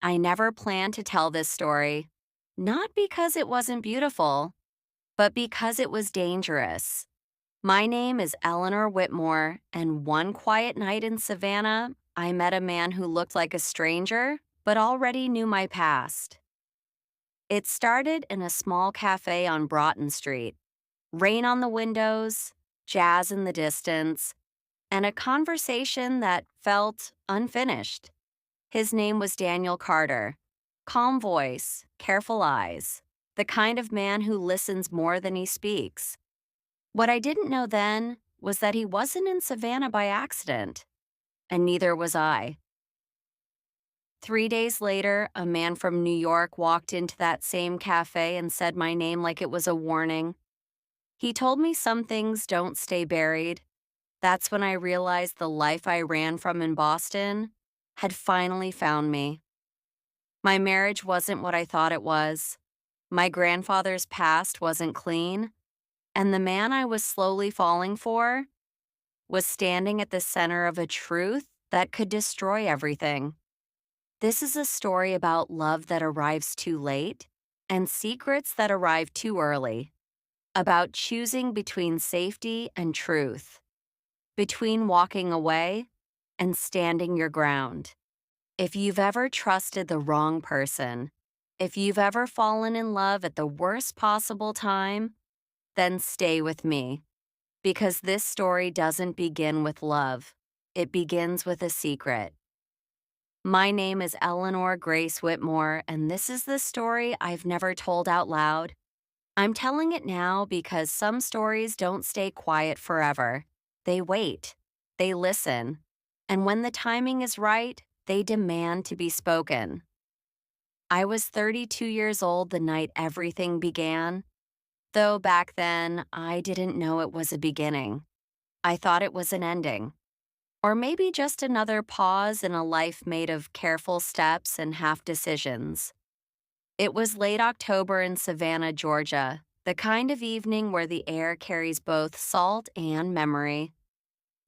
I never planned to tell this story, not because it wasn't beautiful, but because it was dangerous. My name is Eleanor Whitmore, and one quiet night in Savannah, I met a man who looked like a stranger, but already knew my past. It started in a small cafe on Broughton Street. Rain on the windows, jazz in the distance, and a conversation that felt unfinished. His name was Daniel Carter. Calm voice, careful eyes, the kind of man who listens more than he speaks. What I didn't know then was that he wasn't in Savannah by accident, and neither was I. 3 days later, a man from New York walked into that same cafe and said my name like it was a warning. He told me some things don't stay buried. That's when I realized the life I ran from in Boston had finally found me. My marriage wasn't what I thought it was. My grandfather's past wasn't clean. And the man I was slowly falling for was standing at the center of a truth that could destroy everything. This is a story about love that arrives too late and secrets that arrive too early, about choosing between safety and truth, between walking away and standing your ground. If you've ever trusted the wrong person, if you've ever fallen in love at the worst possible time, then stay with me. Because this story doesn't begin with love. It begins with a secret. My name is Eleanor Grace Whitmore, and this is the story I've never told out loud. I'm telling it now because some stories don't stay quiet forever. They wait, they listen, and when the timing is right, they demand to be spoken. I was 32 years old the night everything began, though back then I didn't know it was a beginning. I thought it was an ending. Or maybe just another pause in a life made of careful steps and half decisions. It was late October in Savannah, Georgia, the kind of evening where the air carries both salt and memory.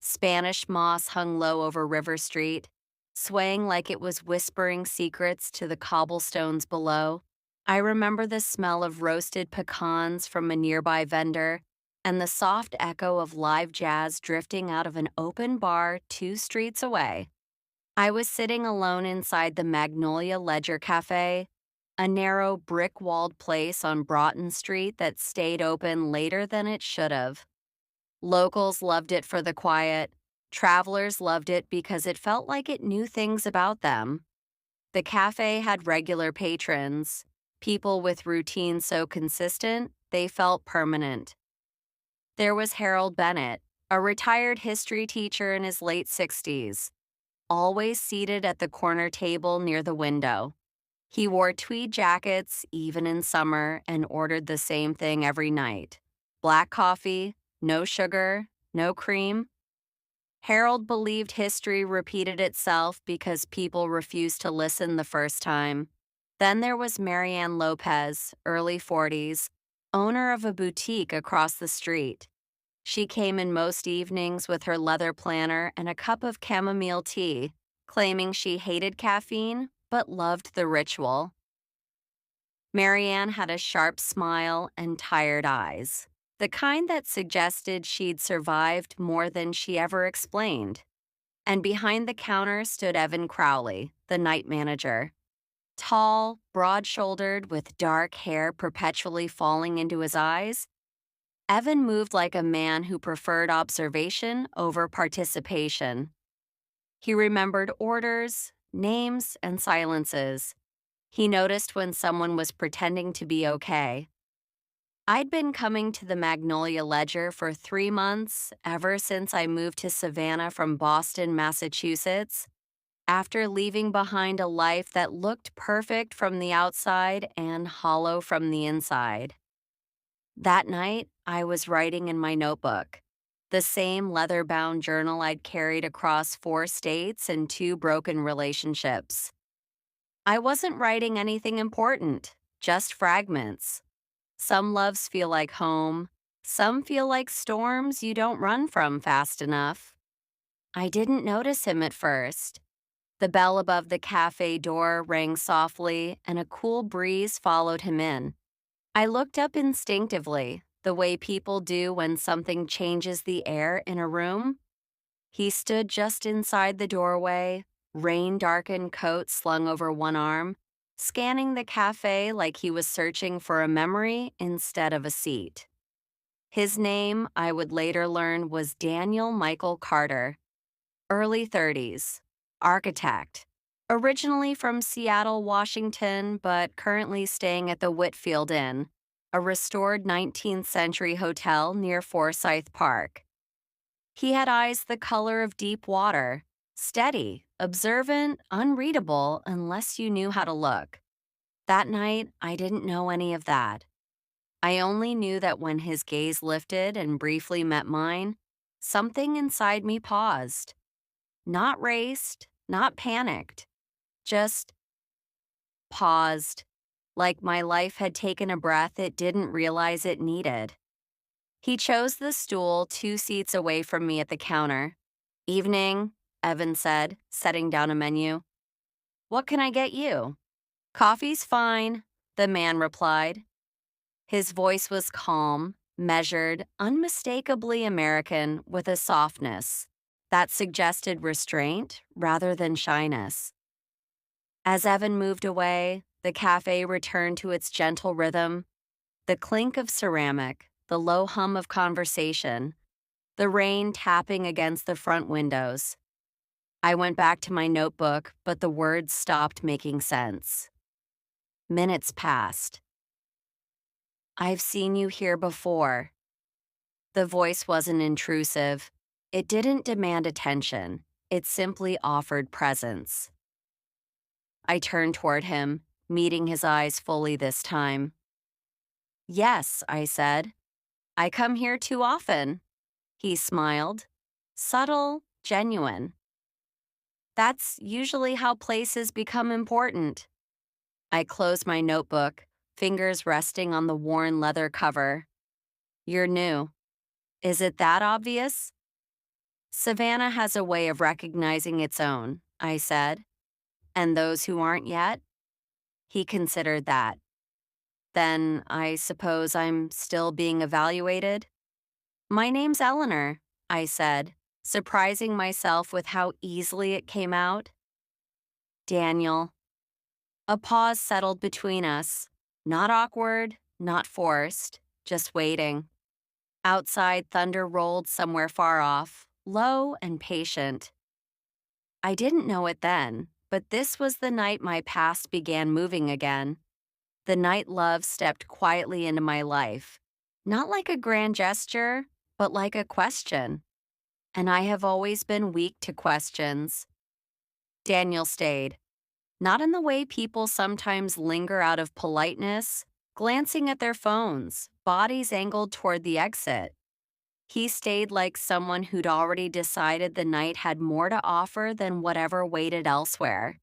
Spanish moss hung low over River Street, swaying like it was whispering secrets to the cobblestones below. I remember the smell of roasted pecans from a nearby vendor and the soft echo of live jazz drifting out of an open bar 2 streets away. I was sitting alone inside the Magnolia Ledger Cafe, a narrow brick-walled place on Broughton Street that stayed open later than it should have. Locals loved it for the quiet. Travelers loved it because it felt like it knew things about them. The cafe had regular patrons, people with routines so consistent they felt permanent. There was Harold Bennett, a retired history teacher in his late 60s, always seated at the corner table near the window. He wore tweed jackets even in summer and ordered the same thing every night: black coffee, no sugar, no cream. Harold believed history repeated itself because people refused to listen the first time. Then there was Marianne Lopez, early 40s, owner of a boutique across the street. She came in most evenings with her leather planner and a cup of chamomile tea, claiming she hated caffeine but loved the ritual. Marianne had a sharp smile and tired eyes, the kind that suggested she'd survived more than she ever explained. And behind the counter stood Evan Crowley, the night manager. Tall, broad-shouldered, with dark hair perpetually falling into his eyes, Evan moved like a man who preferred observation over participation. He remembered orders, names, and silences. He noticed when someone was pretending to be okay. I'd been coming to the Magnolia Ledger for 3 months, ever since I moved to Savannah from Boston, Massachusetts, after leaving behind a life that looked perfect from the outside and hollow from the inside. That night, I was writing in my notebook, the same leather-bound journal I'd carried across 4 states and 2 broken relationships. I wasn't writing anything important, just fragments. Some loves feel like home. Some feel like storms you don't run from fast enough. I didn't notice him at first. The bell above the cafe door rang softly, and a cool breeze followed him in. I looked up instinctively, the way people do when something changes the air in a room. He stood just inside the doorway, rain-darkened coat slung over one arm, scanning the cafe like he was searching for a memory instead of a seat. His name, I would later learn, was Daniel Michael Carter, early 30s, architect, originally from Seattle, Washington, but currently staying at the Whitfield Inn, a restored 19th century hotel near Forsyth Park. He had eyes the color of deep water, steady, observant, unreadable unless you knew how to look. That night, I didn't know any of that. I only knew that when his gaze lifted and briefly met mine, something inside me paused. Not raced, not panicked, just paused, like my life had taken a breath it didn't realize it needed. He chose the stool 2 seats away from me at the counter. "Evening," Evan said, setting down a menu. "What can I get you?" "Coffee's fine," the man replied. His voice was calm, measured, unmistakably American, with a softness that suggested restraint rather than shyness. As Evan moved away, the cafe returned to its gentle rhythm, the clink of ceramic, the low hum of conversation, the rain tapping against the front windows. I went back to my notebook, but the words stopped making sense. Minutes passed. "I've seen you here before." The voice wasn't intrusive. It didn't demand attention. It simply offered presence. I turned toward him, meeting his eyes fully this time. "Yes," I said. "I come here too often." He smiled. Subtle, genuine. That's usually how places become important. I closed my notebook, fingers resting on the worn leather cover. "You're new. Is it that obvious?" "Savannah has a way of recognizing its own," I said. "And those who aren't yet?" He considered that. "Then I suppose I'm still being evaluated?" "My name's Eleanor," I said, surprising myself with how easily it came out. "Daniel." A pause settled between us. Not awkward, not forced, just waiting. Outside, thunder rolled somewhere far off, low and patient. I didn't know it then, but this was the night my past began moving again. The night love stepped quietly into my life. Not like a grand gesture, but like a question. And I have always been weak to questions. Daniel stayed. Not in the way people sometimes linger out of politeness, glancing at their phones, bodies angled toward the exit. He stayed like someone who'd already decided the night had more to offer than whatever waited elsewhere.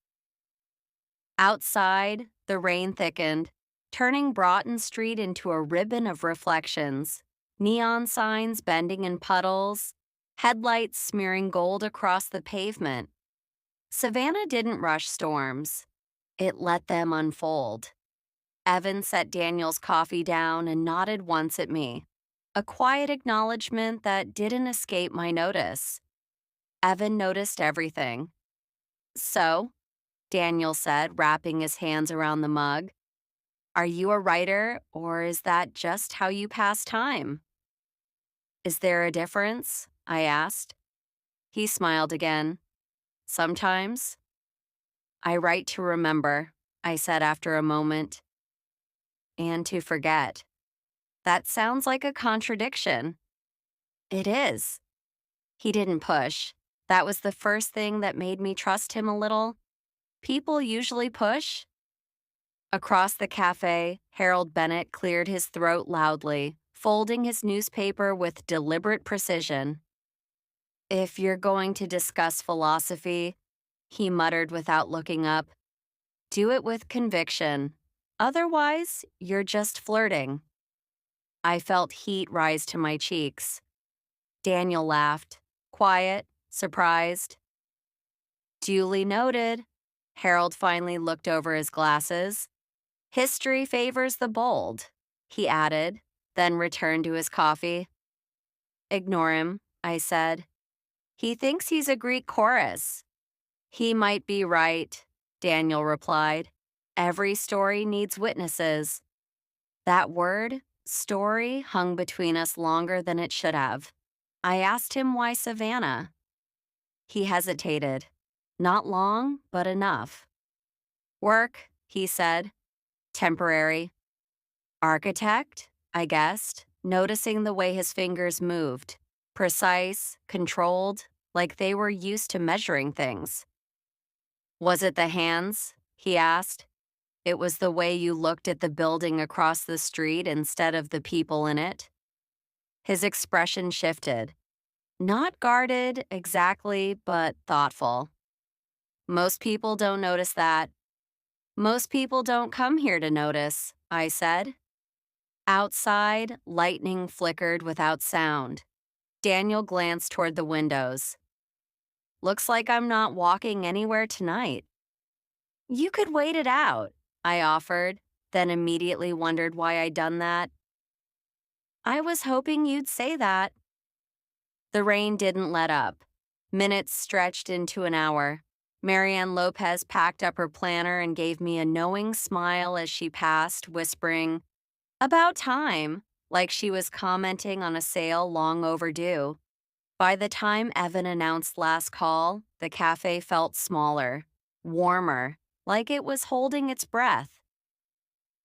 Outside, the rain thickened, turning Broughton Street into a ribbon of reflections. Neon signs bending in puddles, headlights smearing gold across the pavement. Savannah didn't rush storms. It let them unfold. Evan set Daniel's coffee down and nodded once at me, a quiet acknowledgement that didn't escape my notice. Evan noticed everything. "So," Daniel said, wrapping his hands around the mug, "are you a writer, or is that just how you pass time?" "Is there a difference?" I asked. He smiled again. "Sometimes." "I write to remember," I said after a moment. "And to forget." That sounds like a contradiction. It is. He didn't push. That was the first thing that made me trust him a little. People usually push. Across the cafe, Harold Bennett cleared his throat loudly, folding his newspaper with deliberate precision. "If you're going to discuss philosophy," he muttered without looking up, "do it with conviction. Otherwise, you're just flirting." I felt heat rise to my cheeks. Daniel laughed, quiet, surprised. Duly noted. Harold finally looked over his glasses. History favors the bold, he added, then returned to his coffee. Ignore him, I said. He thinks he's a Greek chorus. He might be right, Daniel replied. Every story needs witnesses. That word, story, hung between us longer than it should have. I asked him why Savannah. He hesitated. Not long, but enough. Work, he said. Temporary. Architect, I guessed, noticing the way his fingers moved. Precise, controlled, like they were used to measuring things. Was it the hands? He asked. It was the way you looked at the building across the street instead of the people in it. His expression shifted. Not guarded, exactly, but thoughtful. Most people don't notice that. Most people don't come here to notice, I said. Outside, lightning flickered without sound. Daniel glanced toward the windows. Looks like I'm not walking anywhere tonight. You could wait it out, I offered, then immediately wondered why I'd done that. I was hoping you'd say that. The rain didn't let up. Minutes stretched into an hour. Marianne Lopez packed up her planner and gave me a knowing smile as she passed, whispering, "About time," like she was commenting on a sale long overdue. By the time Evan announced last call, the cafe felt smaller, warmer, like it was holding its breath.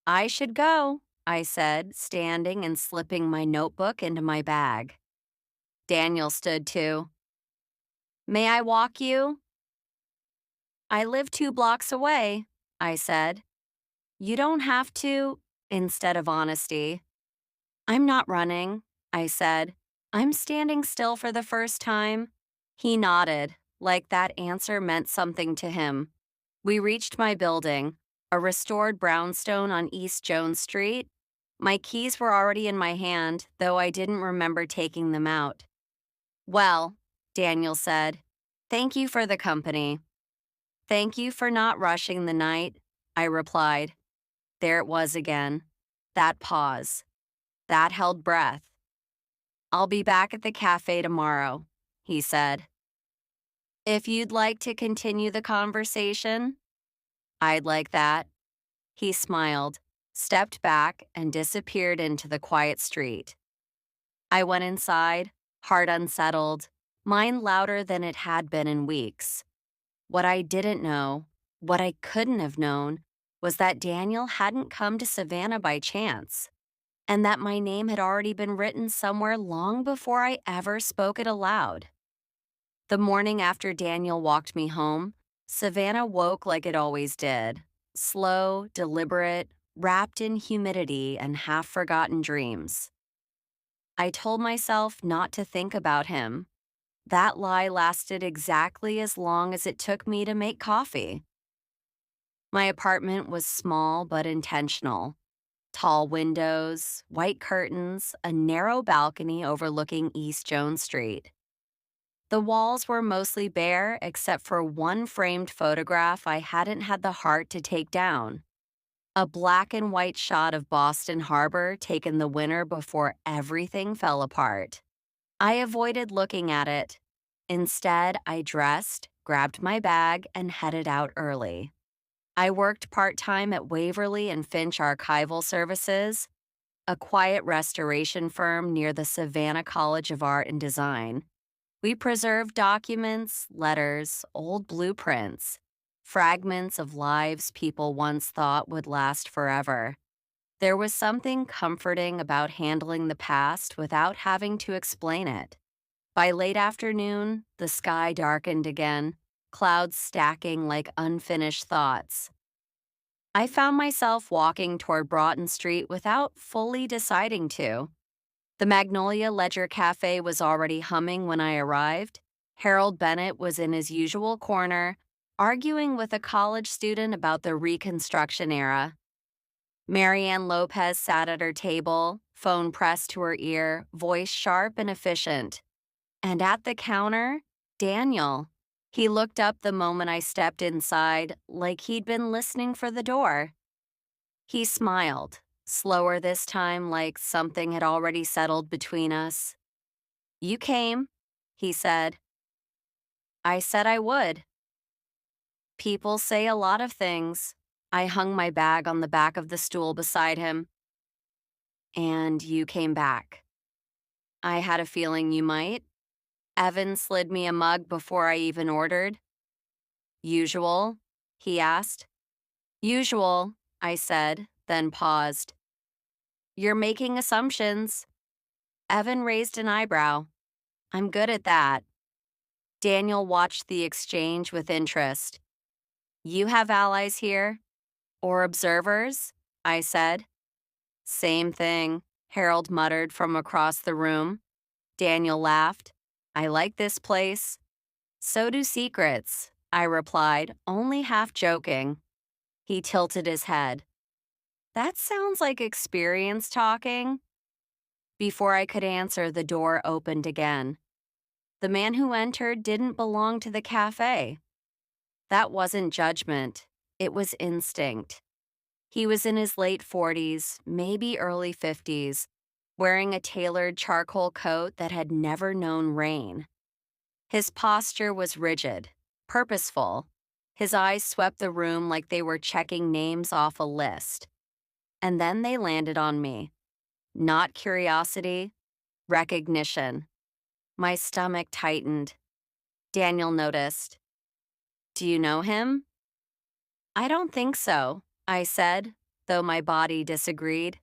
I should go, I said, standing and slipping my notebook into my bag. Daniel stood too. May I walk you? I live 2 blocks away, I said. You don't have to, instead of honesty. I'm not running, I said. I'm standing still for the first time. He nodded, like that answer meant something to him. We reached my building, a restored brownstone on East Jones Street. My keys were already in my hand, though I didn't remember taking them out. Well, Daniel said, thank you for the company. Thank you for not rushing the night, I replied. There it was again. That pause. That held breath. I'll be back at the cafe tomorrow, he said. If you'd like to continue the conversation, I'd like that. He smiled, stepped back, and disappeared into the quiet street. I went inside, heart unsettled, mind louder than it had been in weeks. What I didn't know, what I couldn't have known, was that Daniel hadn't come to Savannah by chance, and that my name had already been written somewhere long before I ever spoke it aloud. The morning after Daniel walked me home, Savannah woke like it always did, slow, deliberate, wrapped in humidity and half-forgotten dreams. I told myself not to think about him. That lie lasted exactly as long as it took me to make coffee. My apartment was small but intentional. Tall windows, white curtains, a narrow balcony overlooking East Jones Street. The walls were mostly bare except for one framed photograph I hadn't had the heart to take down. A black and white shot of Boston Harbor taken the winter before everything fell apart. I avoided looking at it. Instead, I dressed, grabbed my bag, and headed out early. I worked part-time at Waverly and Finch Archival Services, a quiet restoration firm near the Savannah College of Art and Design. We preserved documents, letters, old blueprints, fragments of lives people once thought would last forever. There was something comforting about handling the past without having to explain it. By late afternoon, the sky darkened again, clouds stacking like unfinished thoughts. I found myself walking toward Broughton Street without fully deciding to. The Magnolia Ledger Cafe was already humming when I arrived. Harold Bennett was in his usual corner, arguing with a college student about the Reconstruction era. Marianne Lopez sat at her table, phone pressed to her ear, voice sharp and efficient. And at the counter, Daniel. He looked up the moment I stepped inside, like he'd been listening for the door. He smiled, slower this time, like something had already settled between us. "You came," he said. "I said I would." "People say a lot of things." I hung my bag on the back of the stool beside him. "And you came back." "I had a feeling you might." Evan slid me a mug before I even ordered. "Usual?" he asked. "Usual," I said, then paused. "You're making assumptions." Evan raised an eyebrow. "I'm good at that." Daniel watched the exchange with interest. "You have allies here?" "Or observers?" I said. "Same thing," Harold muttered from across the room. Daniel laughed. "I like this place." "So do secrets," I replied, only half joking. He tilted his head. "That sounds like experience talking." Before I could answer, the door opened again. The man who entered didn't belong to the cafe. That wasn't judgment. It was instinct. He was in his late 40s, maybe early 50s, wearing a tailored charcoal coat that had never known rain. His posture was rigid, purposeful. His eyes swept the room like they were checking names off a list. And then they landed on me. Not curiosity, recognition. My stomach tightened. Daniel noticed. "Do you know him?" "I don't think so," I said, though my body disagreed.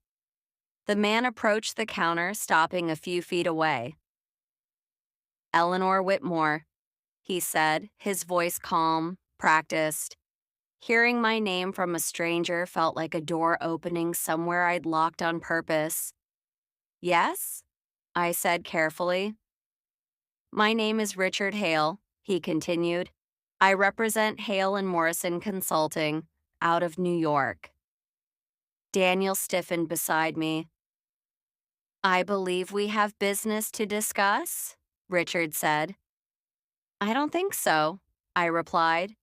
The man approached the counter, stopping a few feet away. "Eleanor Whitmore," he said, his voice calm, practiced. Hearing my name from a stranger felt like a door opening somewhere I'd locked on purpose. "Yes?" I said carefully. "My name is Richard Hale," he continued. "I represent Hale and Morrison Consulting, out of New York." Daniel stiffened beside me. "I believe we have business to discuss," Richard said. "I don't think so," I replied.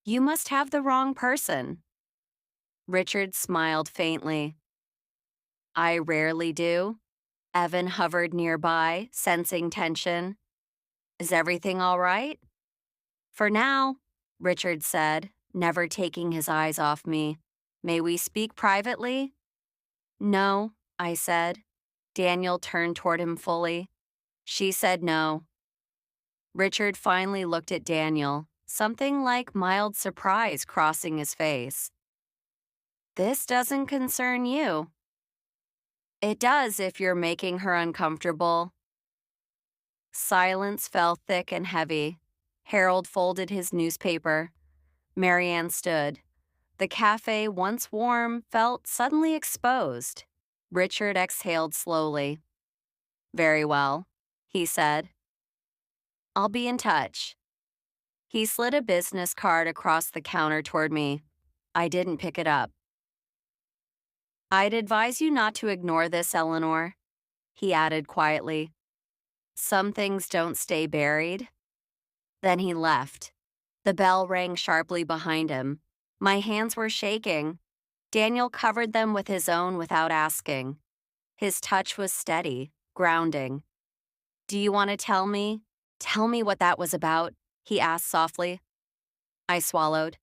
"You must have the wrong person." Richard smiled faintly. "I rarely do." Evan hovered nearby, sensing tension. "Is everything all right?" "For now," Richard said, never taking his eyes off me. "May we speak privately?" "No," I said. Daniel turned toward him fully. She said no. Richard finally looked at Daniel, something like mild surprise crossing his face. "This doesn't concern you." "It does if you're making her uncomfortable." Silence fell thick and heavy. Harold folded his newspaper. Marianne stood. The cafe, once warm, felt suddenly exposed. Richard exhaled slowly. "Very well," he said. "I'll be in touch." He slid a business card across the counter toward me. I didn't pick it up. "I'd advise you not to ignore this, Eleanor," he added quietly. "Some things don't stay buried." Then he left. The bell rang sharply behind him. My hands were shaking. Daniel covered them with his own without asking. His touch was steady, grounding. "Do you want to tell me? Tell me what that was about," he asked softly. I swallowed.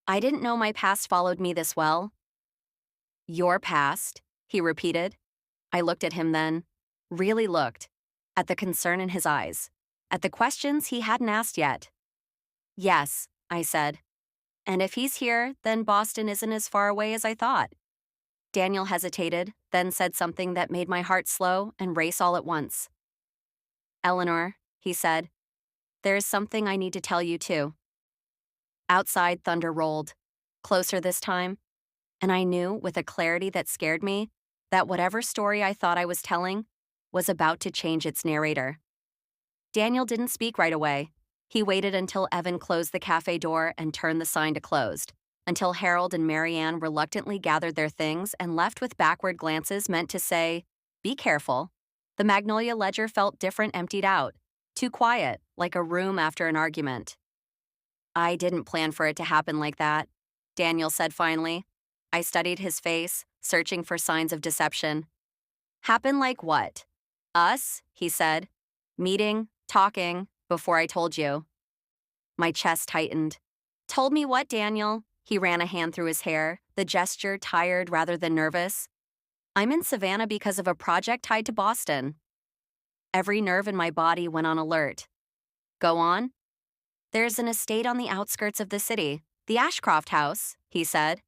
I didn't know my past followed me this well. "Your past," he repeated. I looked at him then, really looked, at the concern in his eyes, at the questions he hadn't asked yet. "Yes," I said. "And if he's here, then Boston isn't as far away as I thought." Daniel hesitated, then said something that made my heart slow and race all at once. "Eleanor," he said, "there is something I need to tell you too." Outside, thunder rolled, closer this time, and I knew, with a clarity that scared me, that whatever story I thought I was telling was about to change its narrator. Daniel didn't speak right away. He waited until Evan closed the cafe door and turned the sign to closed, until Harold and Marianne reluctantly gathered their things and left with backward glances meant to say, "Be careful." The Magnolia Ledger felt different emptied out, too quiet, like a room after an argument. I didn't plan for it to happen like that, Daniel said finally. I studied his face, searching for signs of deception. Happen like what? Us, he said. Meeting, talking, before I told you. My chest tightened. Told me what, Daniel? He ran a hand through his hair, the gesture tired rather than nervous. I'm in Savannah because of a project tied to Boston. Every nerve in my body went on alert. Go on. There's an estate on the outskirts of the city, the Ashcroft House, he said.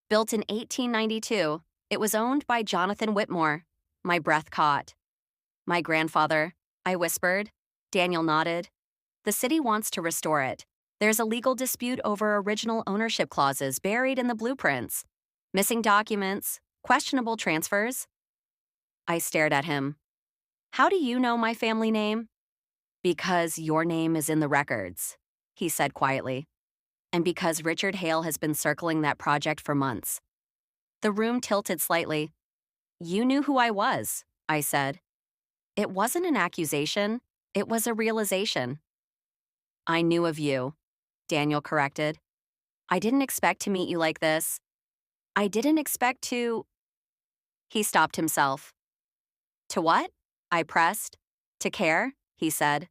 Built in 1892, it was owned by Jonathan Whitmore. My breath caught. My grandfather, I whispered. Daniel nodded. The city wants to restore it. There's a legal dispute over original ownership clauses buried in the blueprints. Missing documents, questionable transfers. I stared at him. How do you know my family name? Because your name is in the records, he said quietly. And because Richard Hale has been circling that project for months. The room tilted slightly. You knew who I was, I said. It wasn't an accusation. It was a realization. I knew of you, Daniel corrected. I didn't expect to meet you like this. I didn't expect to... He stopped himself. To what? I pressed. To care, he said.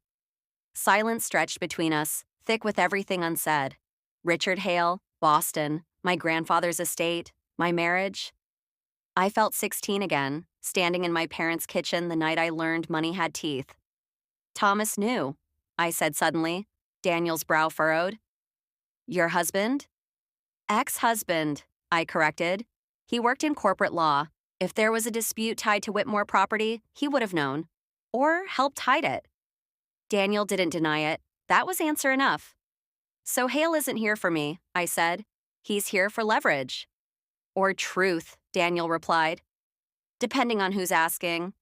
Silence stretched between us, thick with everything unsaid. Richard Hale, Boston, my grandfather's estate, my marriage. I felt 16 again, standing in my parents' kitchen the night I learned money had teeth. Thomas knew, I said suddenly. Daniel's brow furrowed. Your husband? Ex-husband, I corrected. He worked in corporate law. If there was a dispute tied to Whitmore property, he would have known. Or helped hide it. Daniel didn't deny it. That was answer enough. So Hale isn't here for me, I said. He's here for leverage. Or truth, Daniel replied. Depending on who's asking.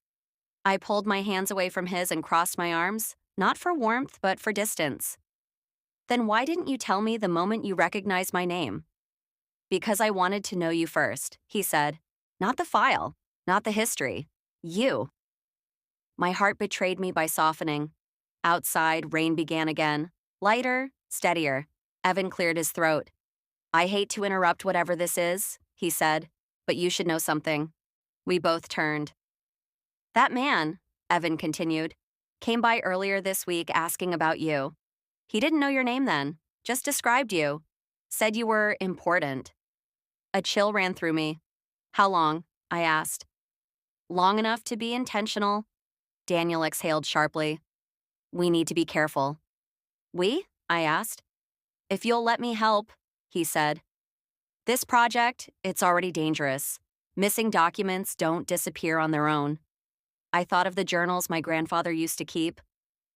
I pulled my hands away from his and crossed my arms, not for warmth, but for distance. Then why didn't you tell me the moment you recognized my name? Because I wanted to know you first, he said. Not the file, not the history. You. My heart betrayed me by softening. Outside, rain began again. Lighter, steadier. Evan cleared his throat. I hate to interrupt whatever this is, he said, but you should know something. We both turned. That man, Evan continued, came by earlier this week asking about you. He didn't know your name then, just described you. Said you were important. A chill ran through me. How long? I asked. Long enough to be intentional. Daniel exhaled sharply. We need to be careful. We? I asked. If you'll let me help, he said. This project, it's already dangerous. Missing documents don't disappear on their own. I thought of the journals my grandfather used to keep,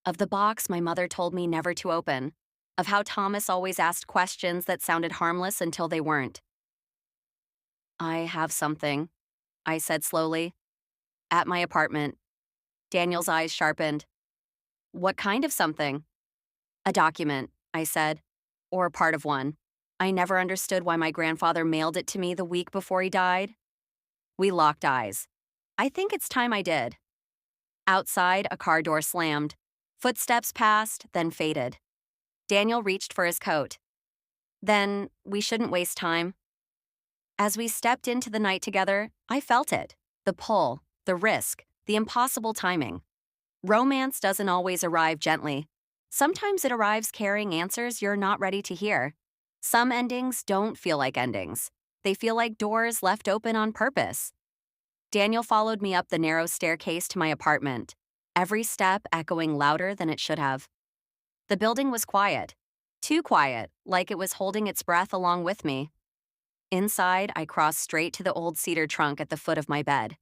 of the box my mother told me never to open, of how Thomas always asked questions that sounded harmless until they weren't. I have something, I said slowly. At my apartment. Daniel's eyes sharpened. What kind of something? A document, I said. Or part of one. I never understood why my grandfather mailed it to me the week before he died. We locked eyes. I think it's time I did. Outside, a car door slammed. Footsteps passed, then faded. Daniel reached for his coat. Then, we shouldn't waste time. As we stepped into the night together, I felt it. The pull, the risk, the impossible timing. Romance doesn't always arrive gently. Sometimes it arrives carrying answers you're not ready to hear. Some endings don't feel like endings. They feel like doors left open on purpose. Daniel followed me up the narrow staircase to my apartment, every step echoing louder than it should have. The building was quiet. Too quiet, like it was holding its breath along with me. Inside, I crossed straight to the old cedar trunk at the foot of my bed.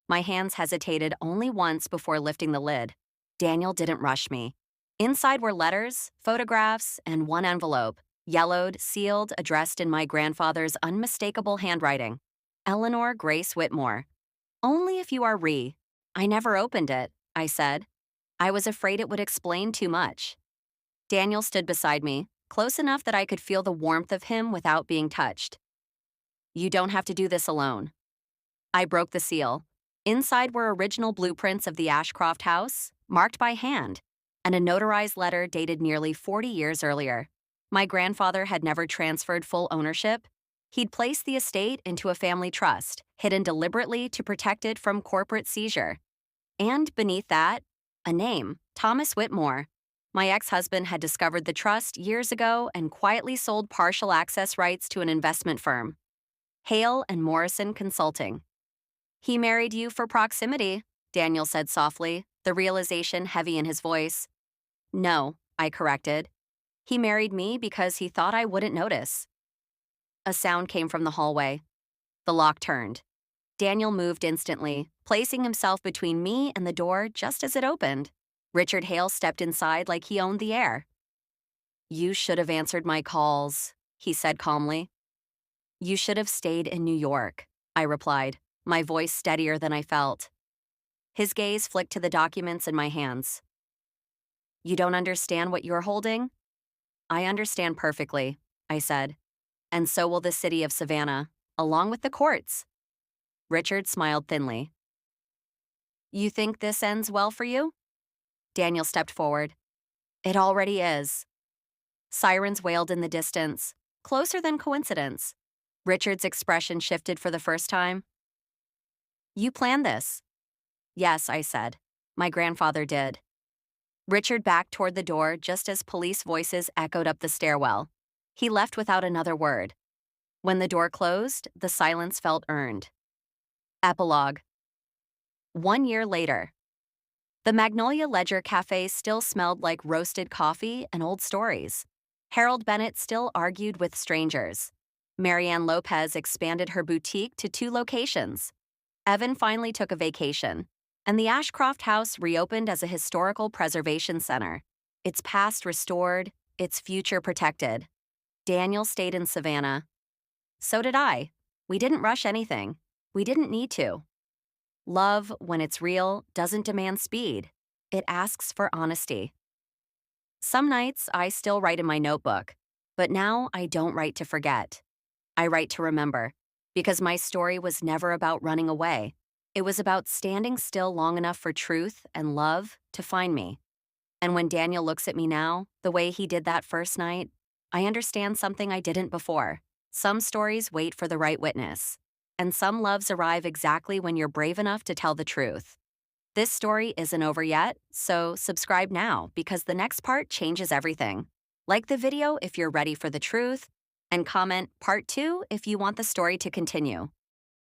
My hands hesitated only once before lifting the lid. Daniel didn't rush me. Inside were letters, photographs, and one envelope, yellowed, sealed, addressed in my grandfather's unmistakable handwriting. Eleanor Grace Whitmore. Only if you are re. I never opened it, I said. I was afraid it would explain too much. Daniel stood beside me, close enough that I could feel the warmth of him without being touched. You don't have to do this alone. I broke the seal. Inside were original blueprints of the Ashcroft house, marked by hand, and a notarized letter dated nearly 40 years earlier. My grandfather had never transferred full ownership. He'd placed the estate into a family trust, hidden deliberately to protect it from corporate seizure. And beneath that, a name, Thomas Whitmore. My ex-husband had discovered the trust years ago and quietly sold partial access rights to an investment firm, Hale and Morrison Consulting. He married you for proximity, Daniel said softly, the realization heavy in his voice. No, I corrected. He married me because he thought I wouldn't notice. A sound came from the hallway. The lock turned. Daniel moved instantly, placing himself between me and the door just as it opened. Richard Hale stepped inside like he owned the air. You should have answered my calls, he said calmly. You should have stayed in New York, I replied, my voice steadier than I felt. His gaze flicked to the documents in my hands. You don't understand what you're holding? I understand perfectly, I said. And so will the city of Savannah, along with the courts. Richard smiled thinly. You think this ends well for you? Daniel stepped forward. It already is. Sirens wailed in the distance, closer than coincidence. Richard's expression shifted for the first time. You planned this. Yes, I said. My grandfather did. Richard backed toward the door just as police voices echoed up the stairwell. He left without another word. When the door closed, the silence felt earned. Epilogue. 1 year later. The Magnolia Ledger Cafe still smelled like roasted coffee and old stories. Harold Bennett still argued with strangers. Marianne Lopez expanded her boutique to 2 locations. Evan finally took a vacation, and the Ashcroft House reopened as a historical preservation center. Its past restored, its future protected. Daniel stayed in Savannah. So did I. We didn't rush anything. We didn't need to. Love, when it's real, doesn't demand speed. It asks for honesty. Some nights I still write in my notebook, but now I don't write to forget. I write to remember, because my story was never about running away. It was about standing still long enough for truth and love to find me. And when Daniel looks at me now, the way he did that first night, I understand something I didn't before. Some stories wait for the right witness, and some loves arrive exactly when you're brave enough to tell the truth. This story isn't over yet, so subscribe now because the next part changes everything. Like the video if you're ready for the truth, and comment part 2 if you want the story to continue.